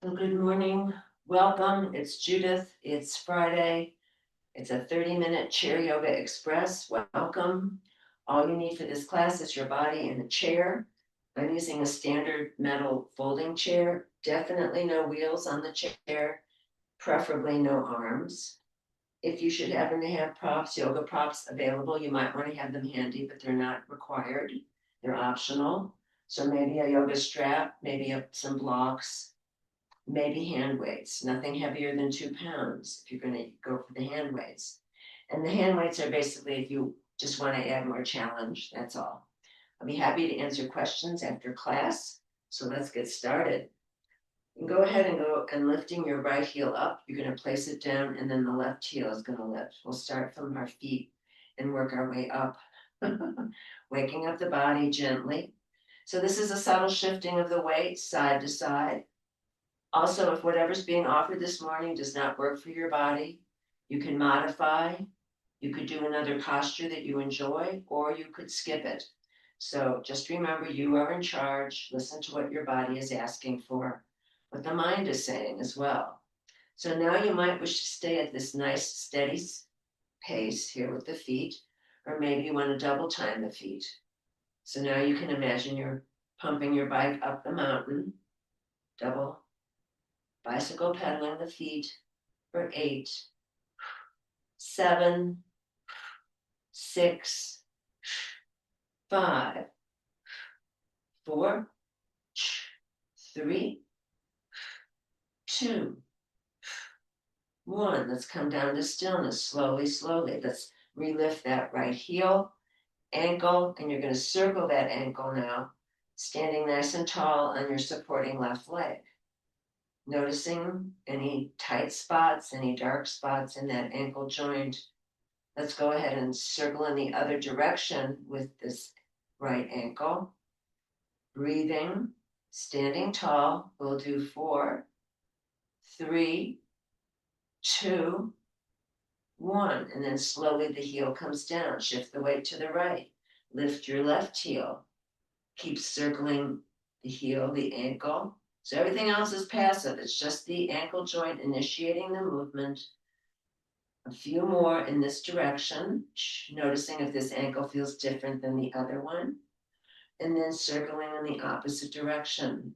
Well, good morning. Welcome. It's Judith. It's Friday. It's a 30-minute chair yoga express. Welcome. All you need for this class is your body and a chair. I'm using a standard metal folding chair. Definitely no wheels on the chair, preferably no arms. If you should happen to have props, yoga props available, you might want to have them handy, but they're not required. They're optional. So maybe a yoga strap, maybe some blocks, maybe hand weights, nothing heavier than 2 pounds if you're going to go for the hand weights. And the hand weights are basically if you just want to add more challenge, that's all. I'll be happy to answer questions after class. So let's get started. And go ahead and go and lifting your right heel up. You're going to place it down and then the left heel is going to lift. We'll start from our feet and work our way up. Waking up the body gently. So this is a subtle shifting of the weight side to side. Also, if whatever's being offered this morning does not work for your body, you can modify. You could do another posture that you enjoy, or you could skip it. So just remember you are in charge. Listen to what your body is asking for, what the mind is saying as well. So now you might wish to stay at this nice steady pace here with the feet, or maybe you want to double time the feet. So now you can imagine you're pumping your bike up the mountain, double bicycle pedaling the feet for 8, 7, 6, 5, 4, 3, 2, 1. Let's come down to stillness slowly, slowly. Let's relift that right heel, ankle, and you're going to circle that ankle now, standing nice and tall on your supporting left leg. Noticing any tight spots, any dark spots in that ankle joint. Let's go ahead and circle in the other direction with this right ankle. Breathing, standing tall. We'll do 4, 3, 2, 1. And then slowly the heel comes down. Shift the weight to the right. Lift your left heel. Keep circling the heel, the ankle. So everything else is passive. It's just the ankle joint initiating the movement. A few more in this direction, noticing if this ankle feels different than the other one. And then circling in the opposite direction.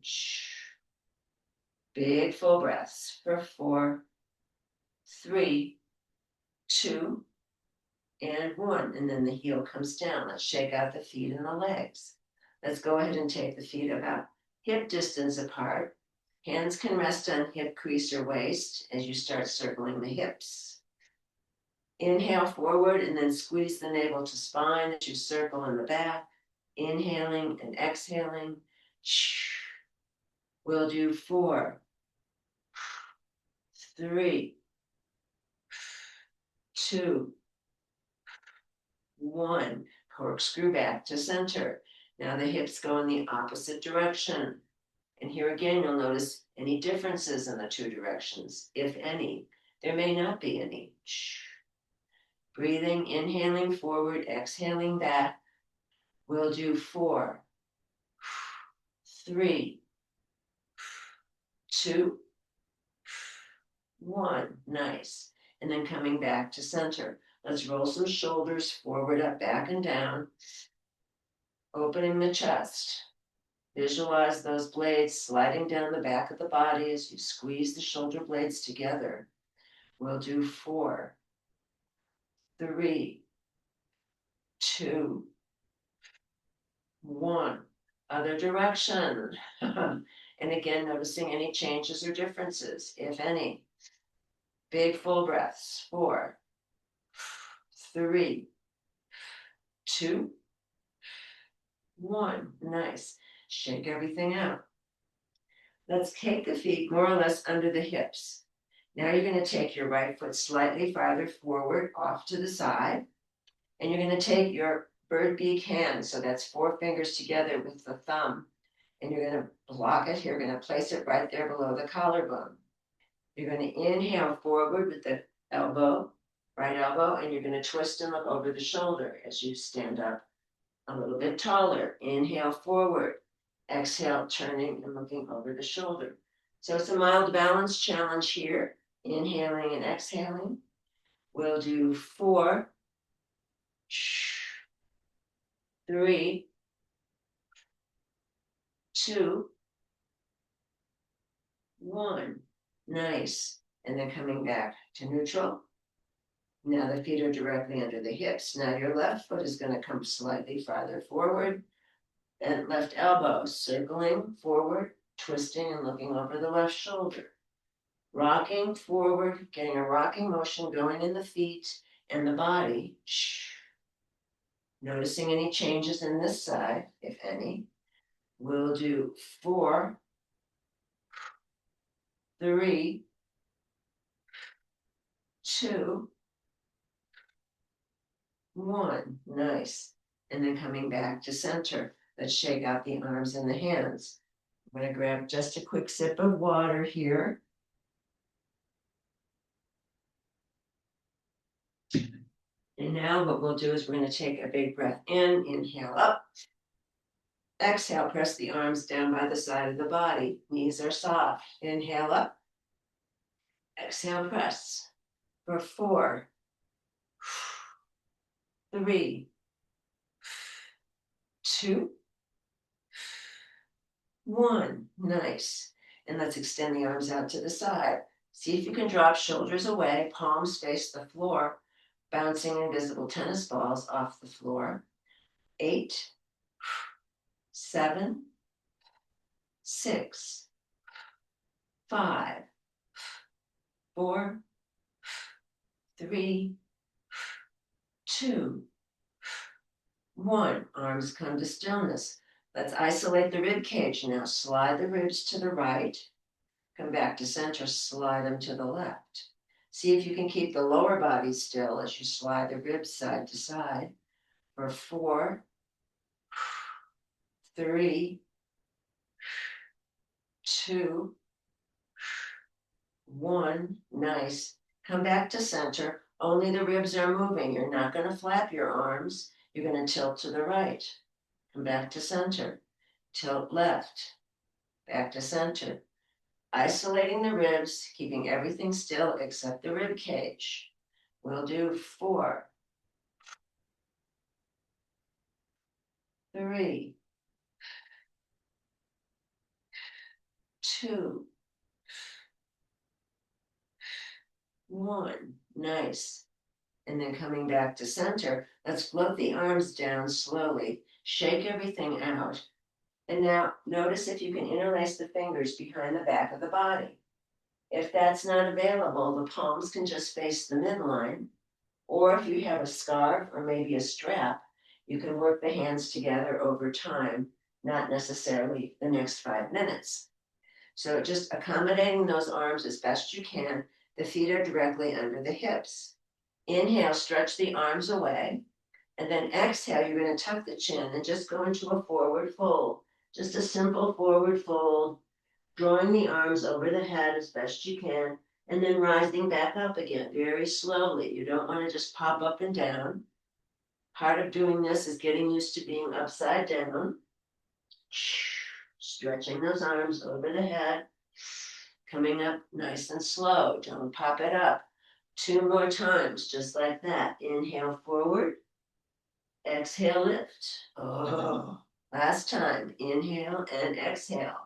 Big full breaths for 4, 3, 2, and 1. And then the heel comes down. Let's shake out the feet and the legs. Let's go ahead and take the feet about hip distance apart. Hands can rest on hip crease or waist as you start circling the hips. Inhale forward and then squeeze the navel to spine as you circle in the back. Inhaling and exhaling. We'll do 4, 3, 2, 1. Corkscrew back to center. Now the hips go in the opposite direction. And here again, you'll notice any differences in the two directions, if any. There may not be any. Breathing, inhaling forward, exhaling back. We'll do 4, 3, 2, 1. Nice. And then coming back to center. Let's roll some shoulders forward, up, back, and down. Opening the chest. Visualize those blades sliding down the back of the body as you squeeze the shoulder blades together. We'll do 4, 3, 2, 1. Other direction. And again, noticing any changes or differences, if any. Big full breaths. 4, 3, 2, 1. Nice. Shake everything out. Let's take the feet more or less under the hips. Now you're going to take your right foot slightly farther forward off to the side. And you're going to take your bird beak hand. So that's 4 fingers together with the thumb. And you're going to block it here. You're going to place it right there below the collarbone. You're going to inhale forward with the elbow, right elbow, and you're going to twist and look over the shoulder as you stand up a little bit taller. Inhale forward. Exhale, turning and looking over the shoulder. So it's a mild balance challenge here, inhaling and exhaling. We'll do 4, 3, 2, 1. Nice. And then coming back to neutral. Now the feet are directly under the hips. Now your left foot is going to come slightly farther forward. And left elbow circling forward, twisting and looking over the left shoulder. Rocking forward, getting a rocking motion going in the feet and the body. Noticing any changes in this side, if any. We'll do 4, 3, 2, 1. Nice. And then coming back to center. Let's shake out the arms and the hands. I'm going to grab just a quick sip of water here. And now what we'll do is we're going to take a big breath in, inhale up. Exhale, press the arms down by the side of the body. Knees are soft. Inhale up. Exhale, press. For 4, 3, 2, 1. Nice. And let's extend the arms out to the side. See if you can drop shoulders away, palms face the floor, bouncing invisible tennis balls off the floor. 8, 7, 6, 5, 4, 3, 2, 1. Arms come to stillness. Let's isolate the rib cage now. Slide the ribs to the right. Come back to center. Slide them to the left. See if you can keep the lower body still as you slide the ribs side to side. For 4, 3, 2, 1. Nice. Come back to center. Only the ribs are moving. You're not going to flap your arms. You're going to tilt to the right. Come back to center. Tilt left. Back to center. Isolating the ribs, keeping everything still except the rib cage. We'll do 4, 3, 2, 1. Nice. And then coming back to center, let's float the arms down slowly. Shake everything out. And now notice if you can interlace the fingers behind the back of the body. If that's not available, the palms can just face the midline. Or if you have a scarf or maybe a strap, you can work the hands together over time, not necessarily the next 5 minutes. So just accommodating those arms as best you can. The feet are directly under the hips. Inhale, stretch the arms away. And then exhale, you're going to tuck the chin and just go into a forward fold. Just a simple forward fold, drawing the arms over the head as best you can, and then rising back up again very slowly. You don't want to just pop up and down. Part of doing this is getting used to being upside down. Stretching those arms over the head, coming up nice and slow. Don't pop it up. 2 more times, just like that. Inhale forward. Exhale, lift. Oh. Last time, inhale and exhale.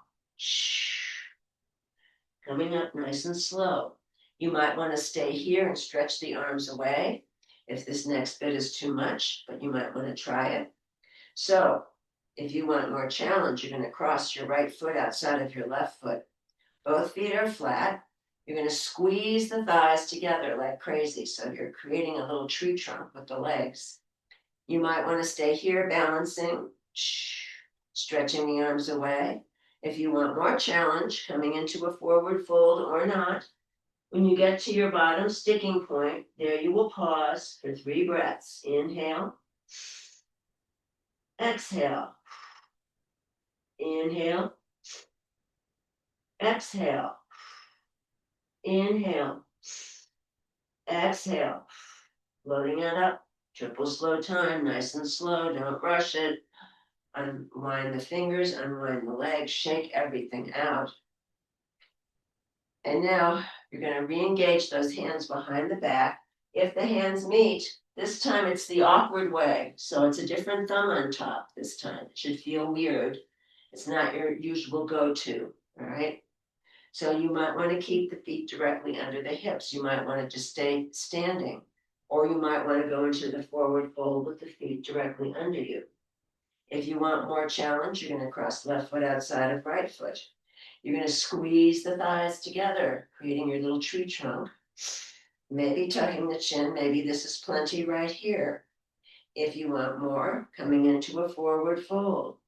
Coming up nice and slow. You might want to stay here and stretch the arms away if this next bit is too much, but you might want to try it. So if you want more challenge, you're going to cross your right foot outside of your left foot. Both feet are flat. You're going to squeeze the thighs together like crazy. So you're creating a little tree trunk with the legs. You might want to stay here balancing, stretching the arms away. If you want more challenge, coming into a forward fold or not, when you get to your bottom sticking point, there you will pause for 3 breaths. Inhale, exhale, inhale, exhale, inhale, exhale, loading it up. Triple slow time, nice and slow, don't rush it. Unwind the fingers, unwind the legs, shake everything out. And now you're going to re-engage those hands behind the back. If the hands meet, this time it's the awkward way. So it's a different thumb on top this time. It should feel weird. It's not your usual go-to, all right? So you might want to keep the feet directly under the hips. You might want to just stay standing, or you might want to go into the forward fold with the feet directly under you. If you want more challenge, you're going to cross left foot outside of right foot. You're going to squeeze the thighs together, creating your little tree trunk. Maybe tucking the chin, maybe this is plenty right here. If you want more, coming into a forward fold.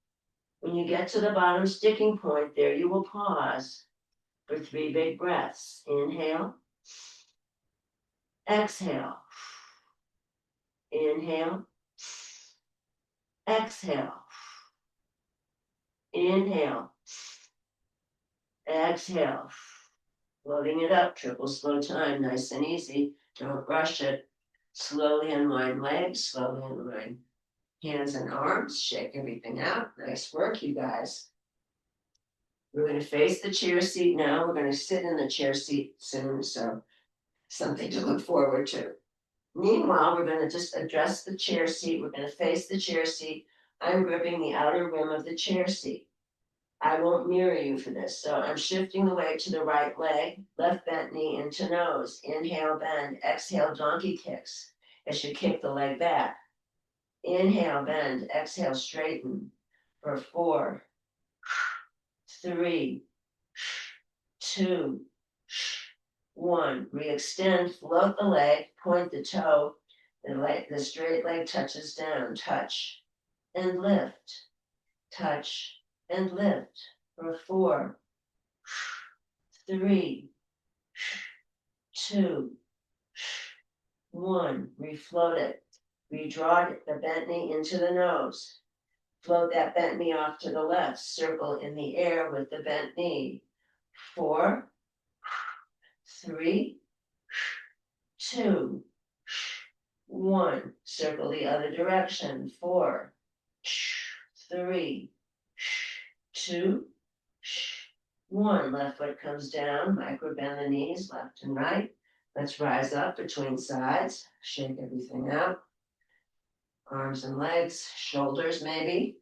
When you get to the bottom sticking point there, you will pause for 3 big breaths. Inhale, exhale, inhale, exhale, inhale, exhale. Loading it up, triple slow time, nice and easy. Don't rush it. Slowly unwind legs, slowly unwind hands and arms, shake everything out. Nice work, you guys. We're going to face the chair seat now. We're going to sit in the chair seat soon, so something to look forward to. Meanwhile, we're going to just address the chair seat. We're going to face the chair seat. I'm gripping the outer rim of the chair seat. I won't mirror you for this. So I'm shifting the weight to the right leg, left bent knee into nose. Inhale, bend. Exhale, donkey kicks. It should kick the leg back. Inhale, bend. Exhale, straighten for 4, 3, 2, 1. Re-extend, float the leg, point the toe. The straight leg touches down. Touch and lift. Touch and lift for 4, 3, 2, 1. Refloat it. Redraw the bent knee into the nose. Float that bent knee off to the left. Circle in the air with the bent knee. 4, 3, 2, 1. Circle the other direction. 4, 3, 2, 1. Left foot comes down. Micro bend the knees, left and right. Let's rise up between sides. Shake everything out. Arms and legs, shoulders maybe.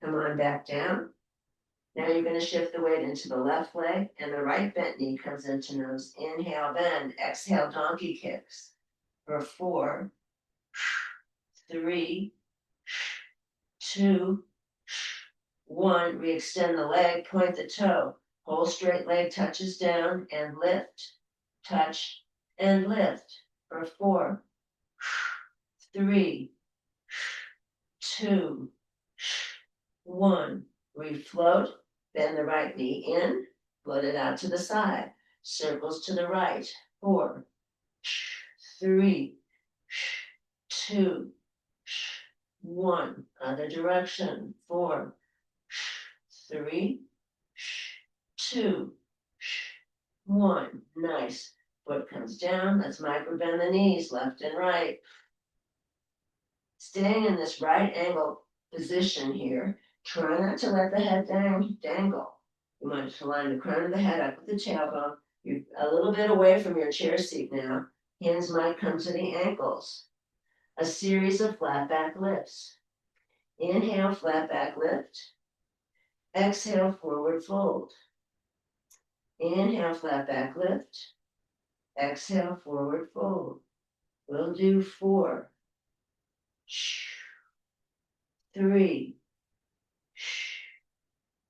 Come on back down. Now you're going to shift the weight into the left leg, and the right bent knee comes into nose. Inhale, bend. Exhale, donkey kicks for 4, 3, 2, 1. Re-extend the leg, point the toe. Whole straight leg touches down and lift, touch, and lift for 4, 3, 2, 1. Refloat, bend the right knee in, float it out to the side. Circles to the right. 4, 3, 2, 1. Other direction. 4, 3, 2, 1. Nice. Foot comes down. Let's micro bend the knees, left and right. Staying in this right angle position here. Try not to let the head dangle. You want to line the crown of the head up with the tailbone. You're a little bit away from your chair seat now. Hands might come to the ankles. A series of flat back lifts. Inhale, flat back lift. Exhale, forward fold. Inhale, flat back lift. Exhale, forward fold. We'll do 4, 3,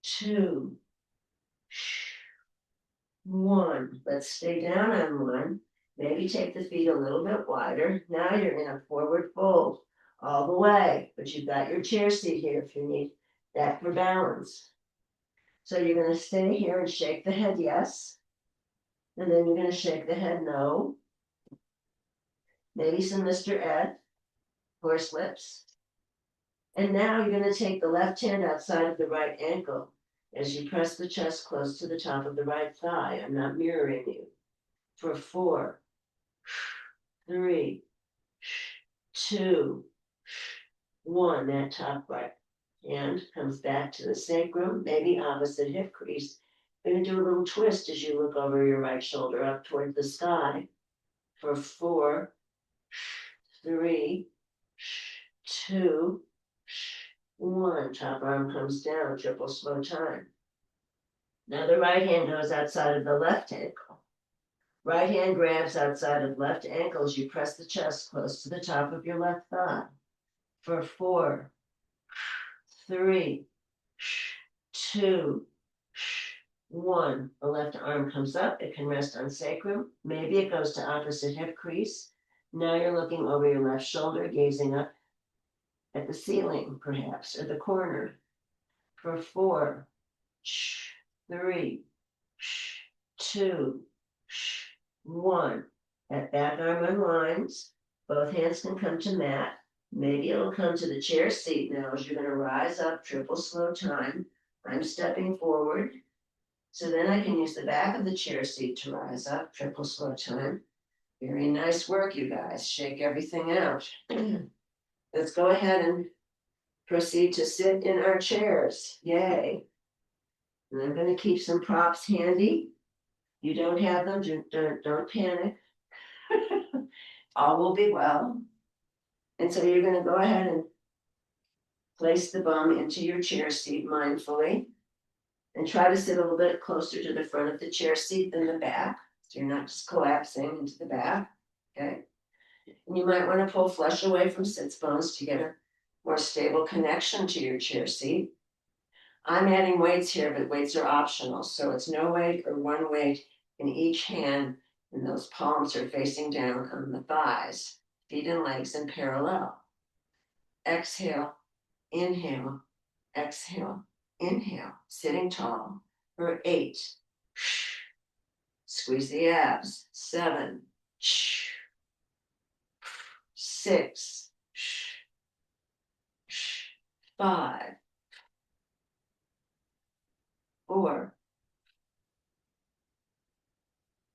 2, 1. Let's stay down on 1. Maybe take the feet a little bit wider. Now you're in a forward fold all the way, but you've got your chair seat here if you need that for balance. So you're going to stay here and shake the head yes, and then you're going to shake the head no. Maybe some Mr. Ed, horse lips. And now you're going to take the left hand outside of the right ankle as you press the chest close to the top of the right thigh. I'm not mirroring you. For 4, 3, 2, 1. That top right hand comes back to the sacrum, maybe opposite hip crease. You're gonna do a little twist as you look over your right shoulder up toward the sky for 4, 3, 2, 1. Top arm comes down, triple slow time. Now the right hand goes outside of the left ankle. Right hand grabs outside of left ankle as you press the chest close to the top of your left thigh. For 4, 3, 2, 1. The left arm comes up. It can rest on sacrum. Maybe it goes to opposite hip crease. Now you're looking over your left shoulder, gazing up at the ceiling, perhaps, or the corner. For 4, 3, 2, 1. That back arm unwinds. Both hands can come to mat. Maybe it'll come to the chair seat now as you're going to rise up, triple slow time. I'm stepping forward. So then I can use the back of the chair seat to rise up, triple slow time. Very nice work, you guys. Shake everything out. Let's go ahead and proceed to sit in our chairs. Yay. And I'm going to keep some props handy. You don't have them, don't panic. All will be well. And so you're going to go ahead and place the bum into your chair seat mindfully and try to sit a little bit closer to the front of the chair seat than the back. So you're not just collapsing into the back, okay? And you might want to pull flesh away from sits bones to get a more stable connection to your chair seat. I'm adding weights here, but weights are optional. So it's no weight or one weight in each hand, and those palms are facing down on the thighs, feet and legs in parallel. Exhale, inhale, exhale, inhale, sitting tall for 8. Squeeze the abs. 7, 6, 5, 4,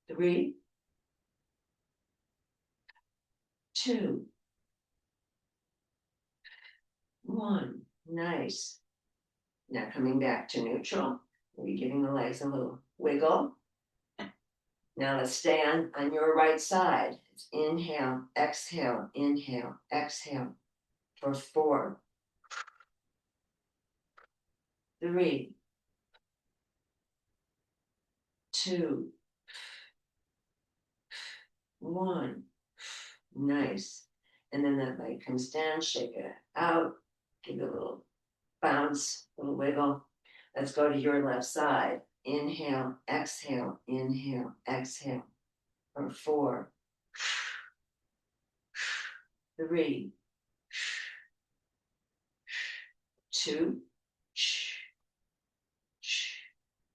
3, 2, 1. Nice. Now coming back to neutral. Maybe giving the legs a little wiggle. Now let's stay on your right side. It's inhale, exhale, exhale for 4, 3, 2, 1. Nice. And then that leg comes down, shake it out, give it a little bounce, a little wiggle. Let's go to your left side. Inhale, exhale for 4, 3, 2,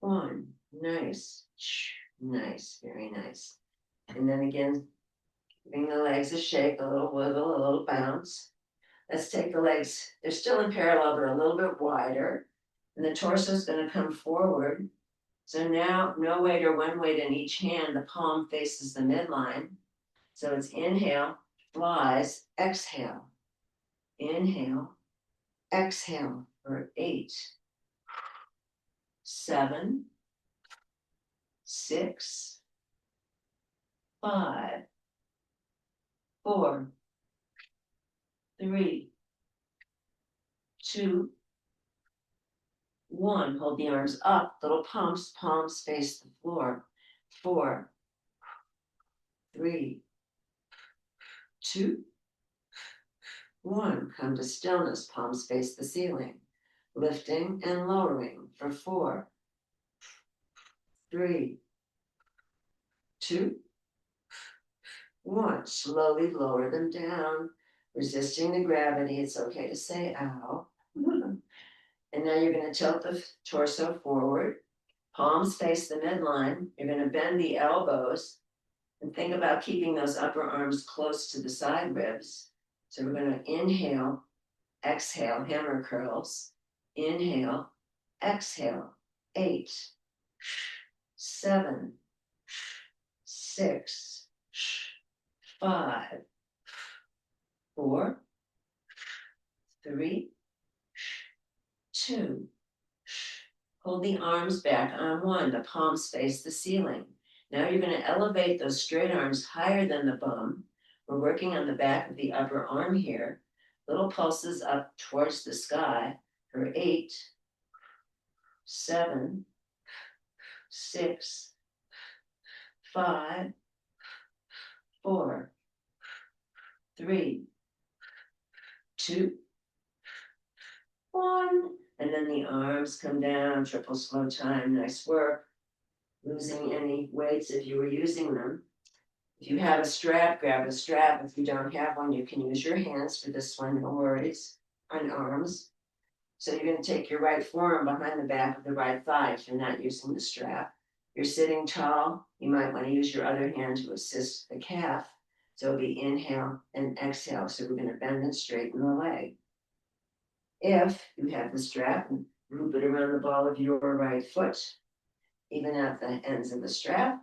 1. Nice. Nice. Very nice. And then again, giving the legs a shake, a little wiggle, a little bounce. Let's take the legs, they're still in parallel, but a little bit wider. And the torso is going to come forward. So now, no weight or one weight in each hand, the palm faces the midline. So it's inhale, flies, exhale. Inhale, exhale for 8, 7, 6, 5, 4, 3, 2, 1. Hold the arms up, little pumps, palms face the floor. 4, 3, 2, 1. Come to stillness, palms face the ceiling. Lifting and lowering for 4, 3, 2, 1. Slowly lower them down, resisting the gravity. It's okay to say ow. And now you're going to tilt the torso forward. Palms face the midline. You're going to bend the elbows and think about keeping those upper arms close to the side ribs. So we're going to inhale, exhale, hammer curls. Inhale, exhale, 8, 7, 6, 5, 4, 3, 2, Hold the arms back on one, the palms face the ceiling. Now you're going to elevate those straight arms higher than the bum. We're working on the back of the upper arm here. Little pulses up towards the sky for 8, 7, 6, 5, 4, 3, 2, 1. And then the arms come down, triple slow time. Nice work. Losing any weights if you were using them. If you have a strap, grab a strap. If you don't have one, you can use your hands for this one, no worries, on arms. So you're going to take your right forearm behind the back of the right thigh if you're not using the strap. You're sitting tall. You might want to use your other hand to assist the calf. So it'll be inhale and exhale. So we're going to bend and straighten the leg. If you have the strap, loop it around the ball of your right foot, even out the ends of the strap.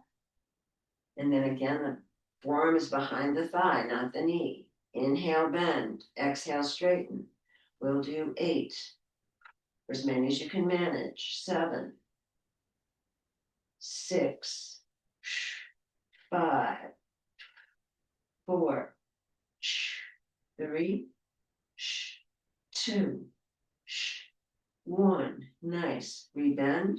And then again, the forearm is behind the thigh, not the knee. Inhale, bend. Exhale, straighten. We'll do 8, or as many as you can manage. 7, 6, 5, 4, 3, 2, 1. Nice. Rebend.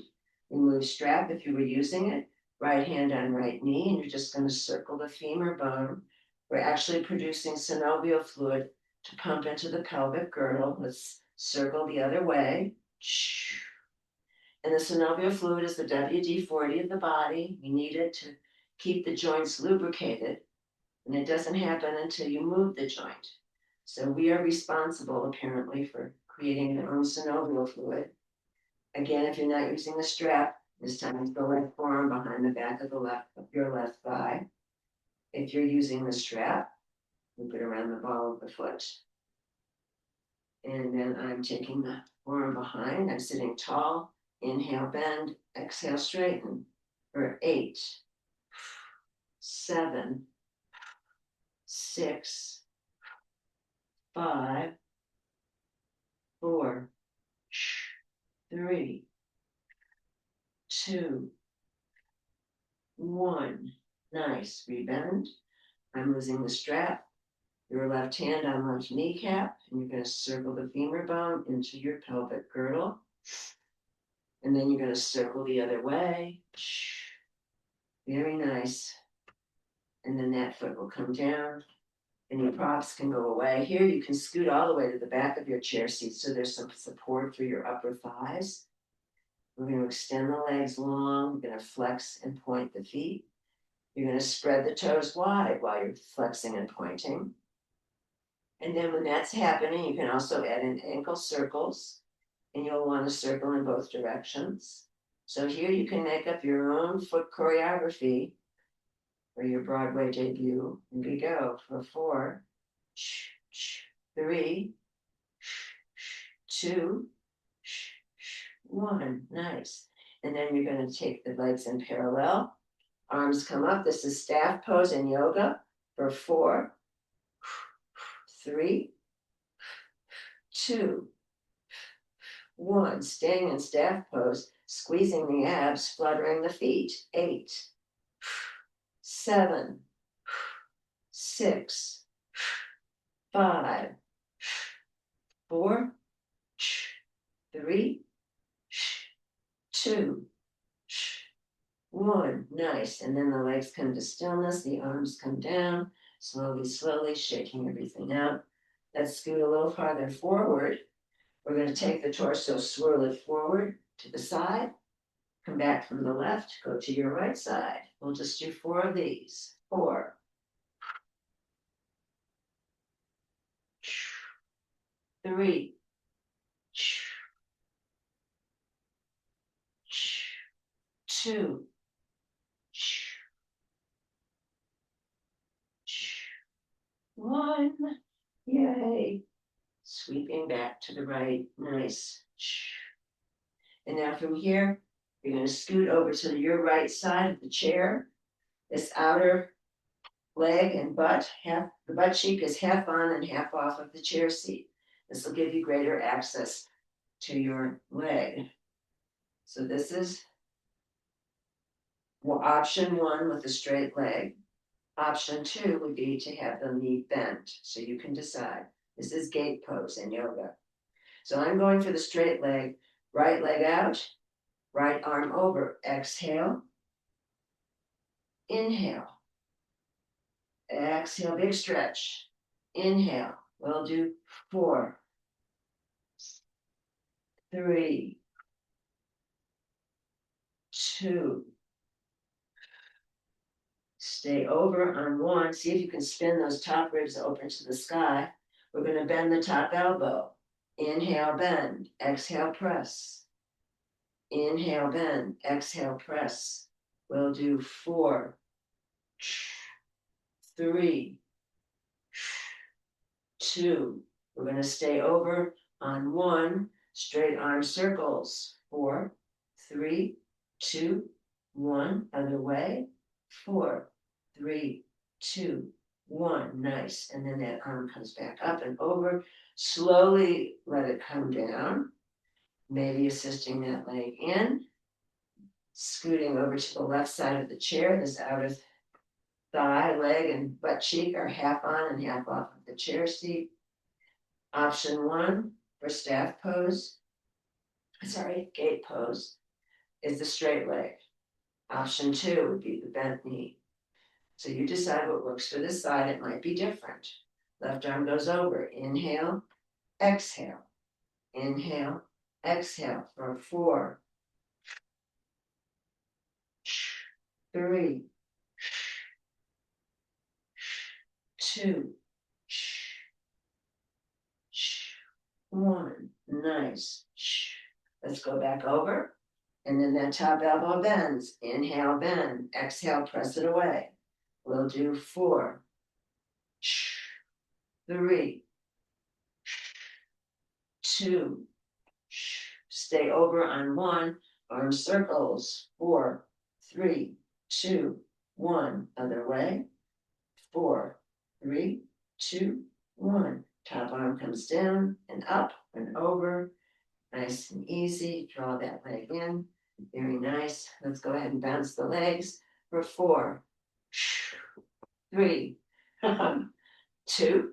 Remove strap if you were using it. Right hand on right knee, and you're just going to circle the femur bone. We're actually producing synovial fluid to pump into the pelvic girdle. Let's circle the other way. And the synovial fluid is the WD-40 of the body. We need it to keep the joints lubricated, and it doesn't happen until you move the joint. So we are responsible, apparently, for creating our own synovial fluid. Again, if you're not using the strap, this time it's the left forearm behind the back of your left thigh. If you're using the strap, loop it around the ball of the foot. And then I'm taking the forearm behind. I'm sitting tall. Inhale, bend. Exhale, straighten. For 8, 7, 6, 5, 4, 3, 2, 1. Nice. Rebend. I'm losing the strap. Your left hand on left kneecap, and you're going to circle the femur bone into your pelvic girdle. And then you're going to circle the other way. Very nice. And then that foot will come down, and your props can go away. Here you can scoot all the way to the back of your chair seat so there's some support for your upper thighs. We're going to extend the legs long. We're going to flex and point the feet. You're going to spread the toes wide while you're flexing and pointing. And then when that's happening, you can also add in ankle circles, and you'll want to circle in both directions. So here you can make up your own foot choreography for your Broadway debut. Here we go for 4, 3, 2, 1. Nice. And then you're going to take the legs in parallel. Arms come up. This is staff pose in yoga for 4, 3, 2, 1. Staying in staff pose, squeezing the abs, fluttering the feet. 8, 7, 6, 5, 4, 3, 2, 1. Nice. And then the legs come to stillness. The arms come down. Slowly, slowly, shaking everything out. Let's scoot a little farther forward. We're going to take the torso, swirl it forward to the side. Come back from the left. Go to your right side. We'll just do 4 of these. 4. 3. 2. 1. Yay. Sweeping back to the right. Nice. And now from here, you're going to scoot over to your right side of the chair. This outer leg and butt, the butt cheek is half on and half off of the chair seat. This will give you greater access to your leg. So this is option one with a straight leg. Option two would be to have the knee bent, so you can decide. This is gate pose in yoga. So I'm going for the straight leg, right leg out, right arm over. Exhale, inhale, exhale, big stretch. Inhale, we'll do 4, 3, 2. Stay over on 1. See if you can spin those top ribs open to the sky. We're going to bend the top elbow. Inhale, bend. Exhale, press. Inhale, bend. Exhale, press. We'll do 4, 3, 2. We're going to stay over on 1. Straight arm circles. 4, 3, 2, 1. Other way. 4, 3, 2, 1. Nice. And then that arm comes back up and over. Slowly let it come down. Maybe assisting that leg in. Scooting over to the left side of the chair. This outer thigh, leg, and butt cheek are half on and half off of the chair seat. Option 1 for staff pose, gate pose, is the straight leg. Option 2 would be the bent knee. So you decide what works for this side. It might be different. Left arm goes over. Inhale, exhale. Inhale, exhale for 4, 3, 2, 1. Nice. Let's go back over. And then that top elbow bends. Inhale, bend. Exhale, press it away. We'll do 4, 3, 2. Stay over on 1. Arm circles. 4, 3, 2, 1. Other way. 4, 3, 2, 1. Top arm comes down and up and over. Nice and easy. Draw that leg in. Very nice. Let's go ahead and bounce the legs for 4, 3, 2.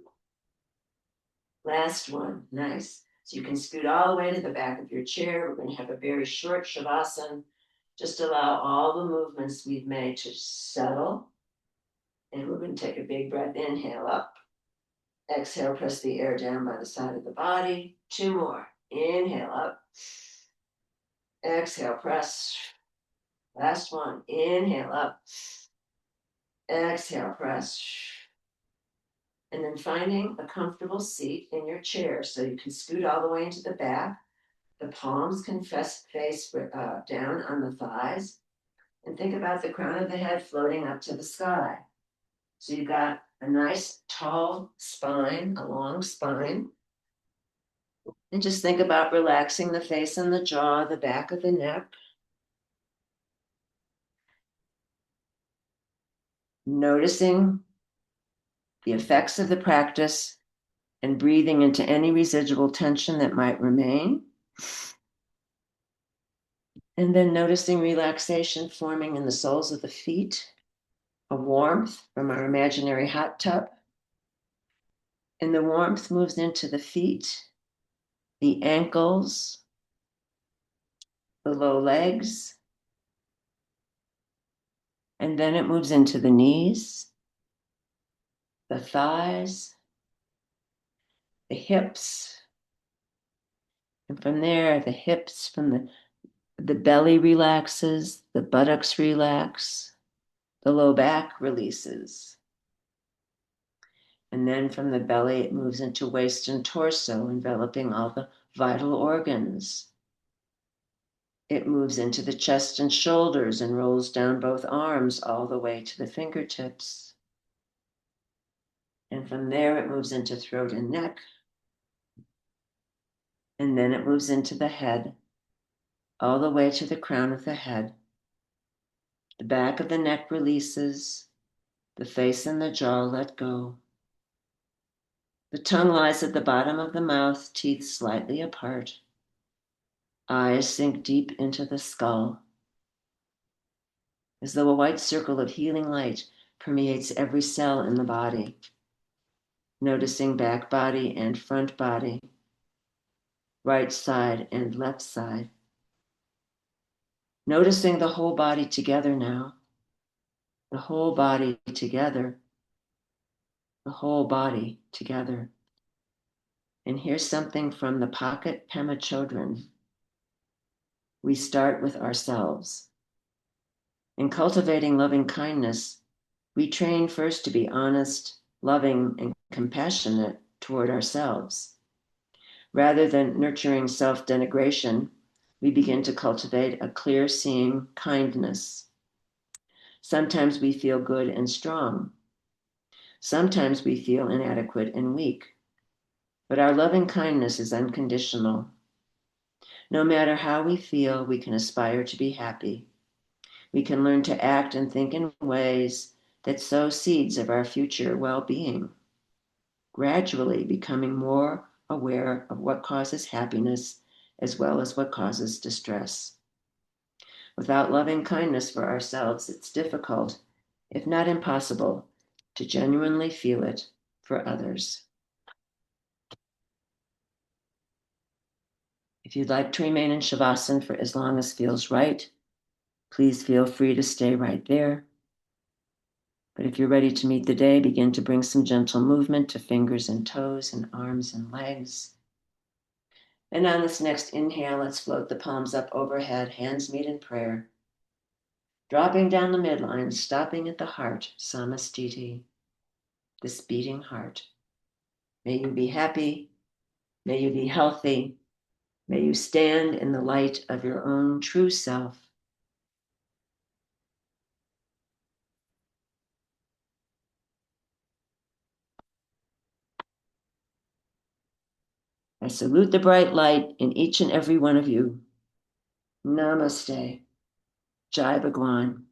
Last one. Nice. So you can scoot all the way to the back of your chair. We're going to have a very short shavasana. Just allow all the movements we've made to settle. And we're going to take a big breath. Inhale up. Exhale, press the air down by the side of the body. 2 more. Inhale up. Exhale, press. Last one. Inhale up. Exhale, press. And then finding a comfortable seat in your chair so you can scoot all the way into the back. The palms can face down on the thighs. And think about the crown of the head floating up to the sky. So you've got a nice tall spine, a long spine. And just think about relaxing the face and the jaw, the back of the neck. Noticing the effects of the practice and breathing into any residual tension that might remain. And then noticing relaxation forming in the soles of the feet, a warmth from our imaginary hot tub. And the warmth moves into the feet, the ankles, the low legs, and then it moves into the knees, the thighs, the hips, and from there, the hips, from the belly relaxes, the buttocks relax, the low back releases. And then from the belly, it moves into waist and torso, enveloping all the vital organs. It moves into the chest and shoulders and rolls down both arms all the way to the fingertips. And from there, it moves into throat and neck. And then it moves into the head, all the way to the crown of the head. The back of the neck releases, the face and the jaw let go. The tongue lies at the bottom of the mouth, teeth slightly apart. Eyes sink deep into the skull, as though a white circle of healing light permeates every cell in the body. Noticing back body and front body, right side and left side. Noticing the whole body together now, the whole body together, the whole body together. And here's something from the Pocket Pema Chodron. We start with ourselves. In cultivating loving kindness, we train first to be honest, loving, and compassionate toward ourselves. Rather than nurturing self-denigration, we begin to cultivate a clear-seeing kindness. Sometimes we feel good and strong. Sometimes we feel inadequate and weak. But our loving kindness is unconditional. No matter how we feel, we can aspire to be happy. We can learn to act and think in ways that sow seeds of our future well-being, gradually becoming more aware of what causes happiness as well as what causes distress. Without loving kindness for ourselves, it's difficult, if not impossible, to genuinely feel it for others. If you'd like to remain in Shavasana for as long as feels right, please feel free to stay right there. But if you're ready to meet the day, begin to bring some gentle movement to fingers and toes and arms and legs. And on this next inhale, let's float the palms up overhead, hands meet in prayer. Dropping down the midline, stopping at the heart, Samastiti, this beating heart. May you be happy. May you be healthy. May you stand in the light of your own true self. I salute the bright light in each and every one of you. Namaste. Jai Bhagwan.